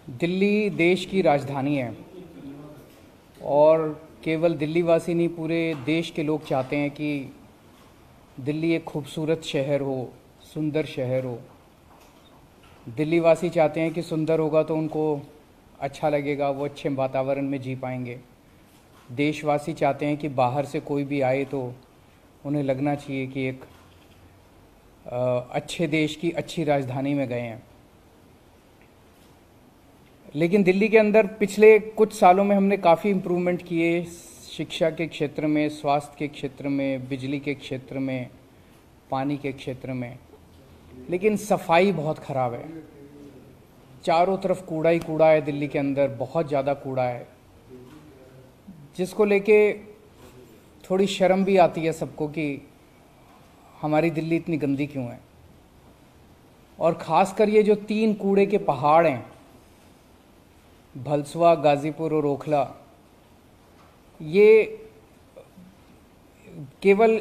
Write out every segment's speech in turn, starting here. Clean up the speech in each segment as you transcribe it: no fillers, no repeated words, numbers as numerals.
दिल्ली देश की राजधानी है और केवल दिल्ली वासी नहीं, पूरे देश के लोग चाहते हैं कि दिल्ली एक खूबसूरत शहर हो, सुंदर शहर हो। दिल्ली वासी चाहते हैं कि सुंदर होगा तो उनको अच्छा लगेगा, वो अच्छे वातावरण में जी पाएंगे। देशवासी चाहते हैं कि बाहर से कोई भी आए तो उन्हें लगना चाहिए कि एक अच्छे देश की अच्छी राजधानी में गए हैं। लेकिन दिल्ली के अंदर पिछले कुछ सालों में हमने काफ़ी इम्प्रूवमेंट किए, शिक्षा के क्षेत्र में, स्वास्थ्य के क्षेत्र में, बिजली के क्षेत्र में, पानी के क्षेत्र में। लेकिन सफाई बहुत ख़राब है। चारों तरफ कूड़ा ही कूड़ा है दिल्ली के अंदर, बहुत ज़्यादा कूड़ा है, जिसको लेके थोड़ी शर्म भी आती है सबको कि हमारी दिल्ली इतनी गंदी क्यों है। और ख़ासकर ये जो 3 कूड़े के पहाड़ हैं, भलसवा, गाज़ीपुर और ओखला, ये केवल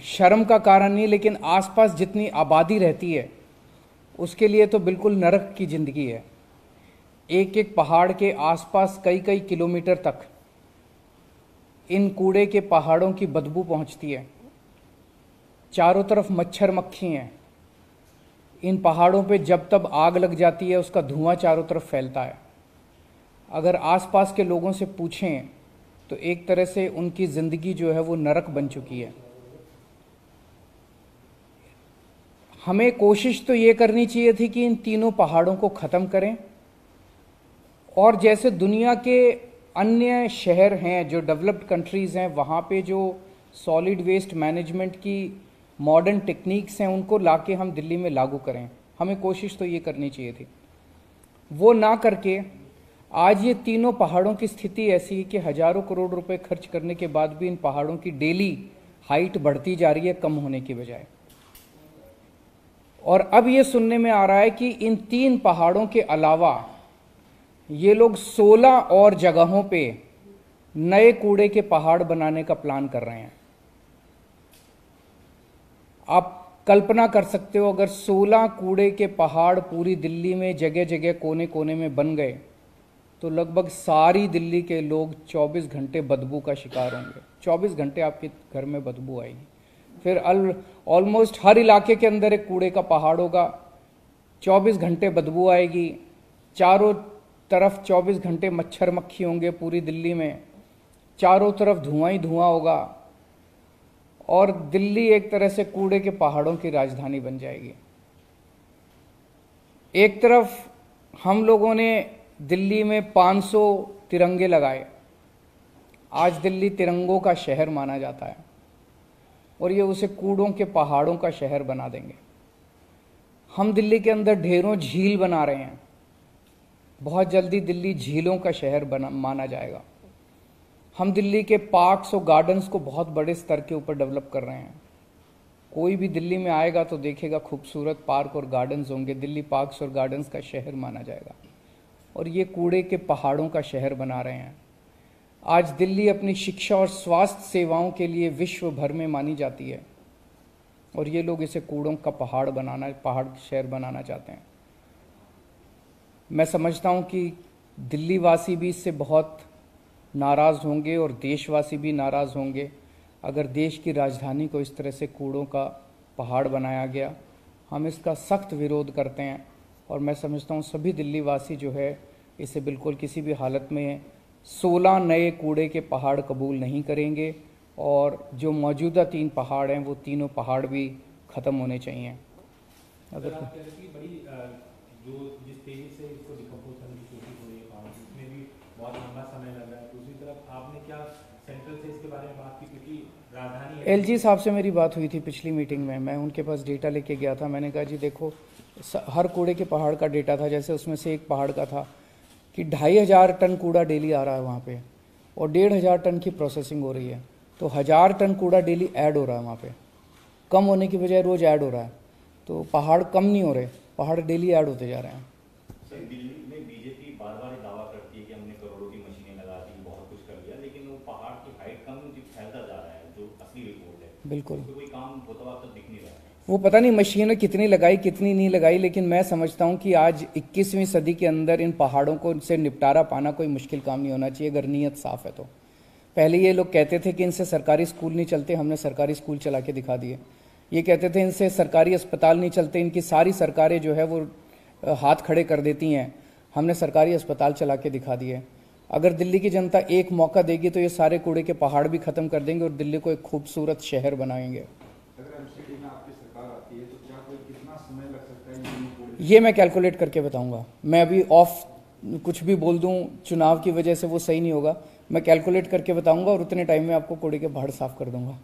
शर्म का कारण नहीं, लेकिन आसपास जितनी आबादी रहती है उसके लिए तो बिल्कुल नरक की ज़िंदगी है। एक एक पहाड़ के आसपास कई कई किलोमीटर तक इन कूड़े के पहाड़ों की बदबू पहुंचती है। चारों तरफ मच्छर मक्खी हैं। इन पहाड़ों पे जब तब आग लग जाती है, उसका धुआं चारों तरफ फैलता है। अगर आसपास के लोगों से पूछें तो एक तरह से उनकी ज़िंदगी जो है वो नरक बन चुकी है। हमें कोशिश तो ये करनी चाहिए थी कि इन तीनों पहाड़ों को ख़त्म करें, और जैसे दुनिया के अन्य शहर हैं, जो डेवलप्ड कंट्रीज़ हैं, वहाँ पे जो सॉलिड वेस्ट मैनेजमेंट की मॉडर्न टेक्निक्स हैं उनको लाके हम दिल्ली में लागू करें। हमें कोशिश तो ये करनी चाहिए थी। वो ना करके आज ये तीनों पहाड़ों की स्थिति ऐसी है कि हज़ारों करोड़ रुपए खर्च करने के बाद भी इन पहाड़ों की डेली हाइट बढ़ती जा रही है, कम होने की बजाय। और अब ये सुनने में आ रहा है कि इन 3 पहाड़ों के अलावा ये लोग 16 और जगहों पे नए कूड़े के पहाड़ बनाने का प्लान कर रहे हैं। आप कल्पना कर सकते हो, अगर 16 कूड़े के पहाड़ पूरी दिल्ली में जगह जगह कोने कोने में बन गए तो लगभग सारी दिल्ली के लोग 24 घंटे बदबू का शिकार होंगे। 24 घंटे आपके घर में बदबू आएगी। फिर ऑलमोस्ट हर इलाके के अंदर एक कूड़े का पहाड़ होगा, 24 घंटे बदबू आएगी, चारों तरफ 24 घंटे मच्छर मक्खी होंगे पूरी दिल्ली में, चारों तरफ धुआं ही धुआं होगा, और दिल्ली एक तरह से कूड़े के पहाड़ों की राजधानी बन जाएगी। एक तरफ हम लोगों ने दिल्ली में 500 तिरंगे लगाए। आज दिल्ली तिरंगों का शहर माना जाता है, और ये उसे कूड़ों के पहाड़ों का शहर बना देंगे। हम दिल्ली के अंदर ढेरों झील बना रहे हैं। बहुत जल्दी दिल्ली झीलों का शहर माना जाएगा। हम दिल्ली के पार्क्स और गार्डन्स को बहुत बड़े स्तर के ऊपर डेवलप कर रहे हैं। कोई भी दिल्ली में आएगा तो देखेगा खूबसूरत पार्क और गार्डन्स होंगे। दिल्ली पार्क्स और गार्डन्स का शहर माना जाएगा, और ये कूड़े के पहाड़ों का शहर बना रहे हैं। आज दिल्ली अपनी शिक्षा और स्वास्थ्य सेवाओं के लिए विश्व भर में मानी जाती है, और ये लोग इसे कूड़ों का पहाड़ शहर बनाना चाहते हैं। मैं समझता हूँ कि दिल्ली वासी भी इससे बहुत नाराज़ होंगे और देशवासी भी नाराज़ होंगे अगर देश की राजधानी को इस तरह से कूड़ों का पहाड़ बनाया गया। हम इसका सख्त विरोध करते हैं, और मैं समझता हूँ सभी दिल्ली वासी जो है इसे बिल्कुल किसी भी हालत में 16 नए कूड़े के पहाड़ कबूल नहीं करेंगे, और जो मौजूदा 3 पहाड़ हैं वो तीनों पहाड़ भी ख़त्म होने चाहिए। अगर जो जिस तेजी से इसको डिकम्पोज करने की कोशिश हो रही है पहाड़, उसमें भी बहुत लंबा समय लग रहा है। दूसरी तरफ आपने क्या सेंट्रल से इसके बारे में बात की, क्योंकि राजधानी एलजी साहब से मेरी बात हुई थी पिछली मीटिंग में। मैं उनके पास डेटा लेके गया था। मैंने कहा जी देखो, हर कूड़े के पहाड़ का डेटा था। जैसे उसमें से एक पहाड़ का था कि 2500 टन कूड़ा डेली आ रहा है वहाँ पे, और 1500 टन की प्रोसेसिंग हो रही है। तो 1000 टन कूड़ा डेली ऐड हो रहा है वहाँ पे, कम होने की बजाय रोज़ ऐड हो रहा है। तो पहाड़ कम नहीं हो रहे, पहाड़ डेली ऐड होते जा रहे हैं। सर, दिल्ली में बीजेपी बार बार दावा करती है कि हमने करोड़ों की मशीनें लगा दी, बहुत कुछ कर लिया, लेकिन वो पहाड़ की हाइट कम फैलता जा रहा है, जो असली रिपोर्ट है। बिल्कुल। कोई काम होता हुआ अब तक दिख नहीं रहा है। वो पता नहीं मशीनें कितनी लगाई कितनी नहीं लगाई, लेकिन मैं समझता हूं कि आज 21वीं सदी के अंदर इन पहाड़ों को से निपटारा पाना कोई मुश्किल काम नहीं होना चाहिए अगर नीयत साफ है तो। पहले ये लोग कहते थे कि इनसे सरकारी स्कूल नहीं चलते, हमने सरकारी स्कूल चला के दिखा दिए। ये कहते थे इनसे सरकारी अस्पताल नहीं चलते, इनकी सारी सरकारें जो है वो हाथ खड़े कर देती हैं, हमने सरकारी अस्पताल चला के दिखा दिए। अगर दिल्ली की जनता एक मौका देगी तो ये सारे कूड़े के पहाड़ भी खत्म कर देंगे और दिल्ली को एक खूबसूरत शहर बनाएंगे। अगर एमसीडी में आपकी सरकार आती है तो क्या कोई कितना समय लग सकता है? ये मैं कैलकुलेट करके बताऊंगा। मैं अभी ऑफ कुछ भी बोल दूं चुनाव की वजह से वो सही नहीं होगा। मैं कैलकुलेट करके बताऊंगा और उतने टाइम में आपको कूड़े के पहाड़ साफ कर दूंगा।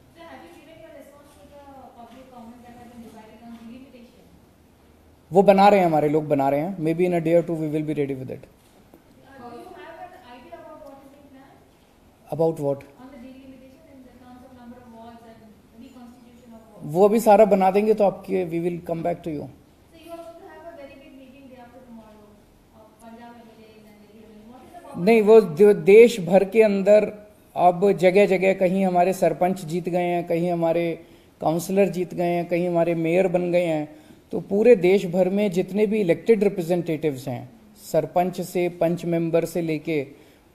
वो बना रहे हैं, हमारे लोग बना रहे हैं। Maybe in a day or two we will be ready with it. About what? वो अभी सारा बना देंगे तो आपके we will come back to you. नहीं, वो देश भर के अंदर अब जगह जगह कहीं हमारे सरपंच जीत गए हैं, कहीं हमारे काउंसलर जीत गए हैं, कहीं हमारे मेयर बन गए हैं। तो पूरे देश भर में जितने भी इलेक्टेड रिप्रेजेंटेटिव्स हैं, सरपंच से पंच मेंबर से लेके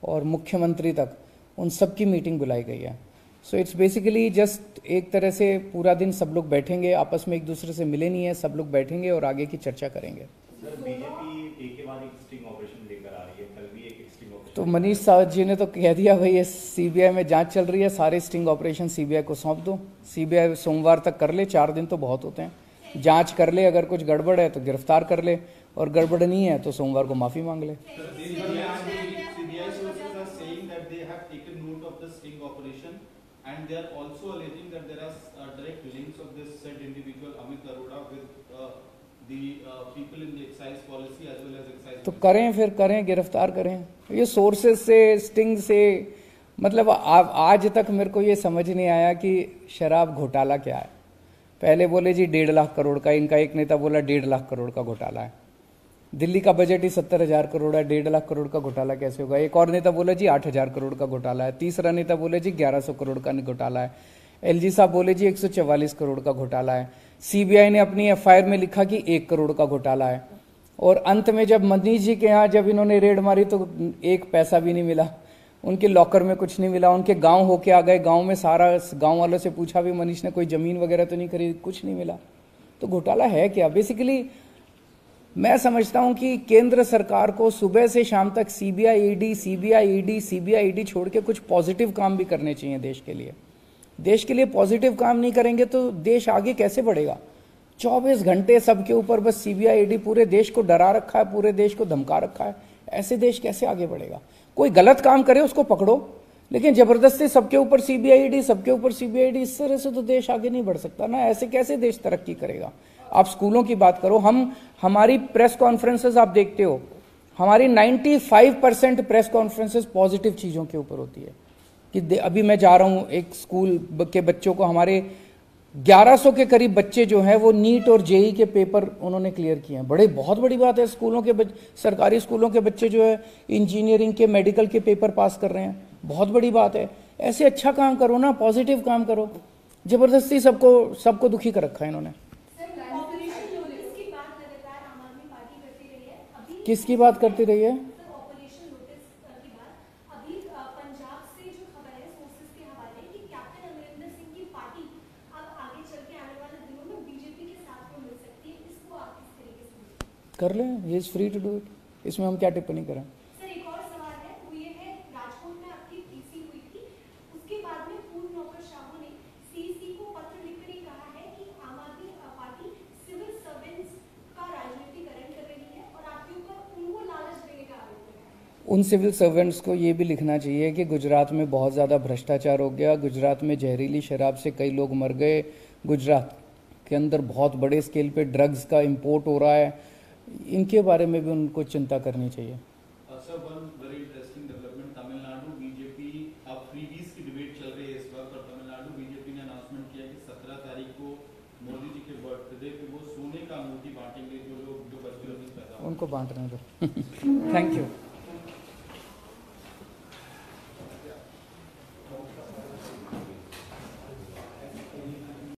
और मुख्यमंत्री तक, उन सब की मीटिंग बुलाई गई है। सो इट्स बेसिकली जस्ट एक तरह से पूरा दिन सब लोग बैठेंगे, आपस में एक दूसरे से मिले नहीं है, सब लोग बैठेंगे और आगे की चर्चा करेंगे। सर, बीजेपी एक के बाद एक स्टिंग ऑपरेशन लेकर आ रही है, कल भी एक स्टिंग ऑपरेशन। तो मनीष सावत जी ने तो कह दिया भाई ये सीबीआई में जांच चल रही है, सारे स्टिंग ऑपरेशन सीबीआई को सौंप दो। सीबीआई सोमवार तक कर ले, 4 दिन तो बहुत होते हैं। जांच कर ले, अगर कुछ गड़बड़ है तो गिरफ्तार कर ले, और गड़बड़ नहीं है तो सोमवार को माफी मांग ले। And they are also alleging that there are direct links of this said individual Amit Arora with the people in the excise policy as well as excise. तो करें, फिर करें, गिरफ्तार करें। ये सोर्सेज से, स्टिंग से, मतलब आज तक मेरे को ये समझ नहीं आया कि शराब घोटाला क्या है। पहले बोले जी 1.5 लाख करोड़ का, इनका एक नेता बोला 1.5 लाख करोड़ का घोटाला है। दिल्ली का बजट ही 70,000 करोड़ है, 1.5 लाख करोड़ का घोटाला कैसे होगा। एक और नेता बोला जी 8,000 करोड़ का घोटाला है। तीसरा नेता बोले जी 1100 करोड़ का घोटाला है। एलजी साहब बोले जी 144 करोड़ का घोटाला है। सीबीआई ने अपनी एफआईआर में लिखा कि 1 करोड़ का घोटाला है। और अंत में जब मनीष जी के यहाँ जब इन्होंने रेड मारी तो 1 पैसा भी नहीं मिला, उनके लॉकर में कुछ नहीं मिला। उनके गांव होके आ गए, गांव में सारा गांव वालों से पूछा भी मनीष ने कोई जमीन वगैरह तो नहीं खरीदी, कुछ नहीं मिला। तो घोटाला है क्या? बेसिकली मैं समझता हूं कि केंद्र सरकार को सुबह से शाम तक सीबीआई ईडी छोड़ के कुछ पॉजिटिव काम भी करने चाहिए देश के लिए। देश के लिए पॉजिटिव काम नहीं करेंगे तो देश आगे कैसे बढ़ेगा? 24 घंटे सबके ऊपर बस सीबीआई ईडी, पूरे देश को डरा रखा है, पूरे देश को धमका रखा है। ऐसे देश कैसे आगे बढ़ेगा? कोई गलत काम करे उसको पकड़ो, लेकिन जबरदस्ती सबके ऊपर सीबीआई ईडी, सबके ऊपर सीबीआई ईडी, इस तरह से तो देश आगे नहीं बढ़ सकता ना। ऐसे कैसे देश तरक्की करेगा? आप स्कूलों की बात करो, हमारी प्रेस कॉन्फ्रेंसेस आप देखते हो, हमारी 95% प्रेस कॉन्फ्रेंसेस पॉजिटिव चीजों के ऊपर होती है। कि अभी मैं जा रहा हूं एक स्कूल के बच्चों को, हमारे 1100 के करीब बच्चे जो हैं वो नीट और जेई के पेपर उन्होंने क्लियर किए हैं। बहुत बड़ी बात है। स्कूलों के सरकारी स्कूलों के बच्चे जो है इंजीनियरिंग के, मेडिकल के पेपर पास कर रहे हैं, बहुत बड़ी बात है। ऐसे अच्छा काम करो ना, पॉजिटिव काम करो। जबरदस्ती सबको दुखी कर रखा है इन्होंने। किसकी बात करती रही है? कर लें, he is free to do it. इसमें हम क्या टिप्पणी करें? सर एक और सवाल है, वो ये है, राजकोट में आपकी टीसी हुई थी, उसके बाद में पूर्व नौकरशाहों ने सीसी को पत्र लिखकर ये कहा है कि आम आदमी पार्टी सिविल सर्वेंट्स का राजनीतिकरण कर रही है और आपके ऊपर उनको लालच देने का आरोप है। उन सिविल सर्वेंट्स को ये भी लिखना चाहिए कि गुजरात में बहुत ज़्यादा भ्रष्टाचार हो गया, गुजरात में जहरीली शराब से कई लोग मर गए, गुजरात के अंदर बहुत बड़े स्केल पे ड्रग्स का इंपोर्ट हो रहा है। इनके बारे में भी उनको चिंता करनी चाहिए। Sir, one very interesting development, Tamil Nadu BJP, अब फ्रीबीज की डिबेट चल रही है इस वक्त, और तमिलनाडु बीजेपी ने अनाउंसमेंट किया कि 17 तारीख को मोदी जी के बर्थडे पे वो सोने का अंगूठी बांटेंगे जो बच्चे पैदा उनको बांटने दो। Thank you.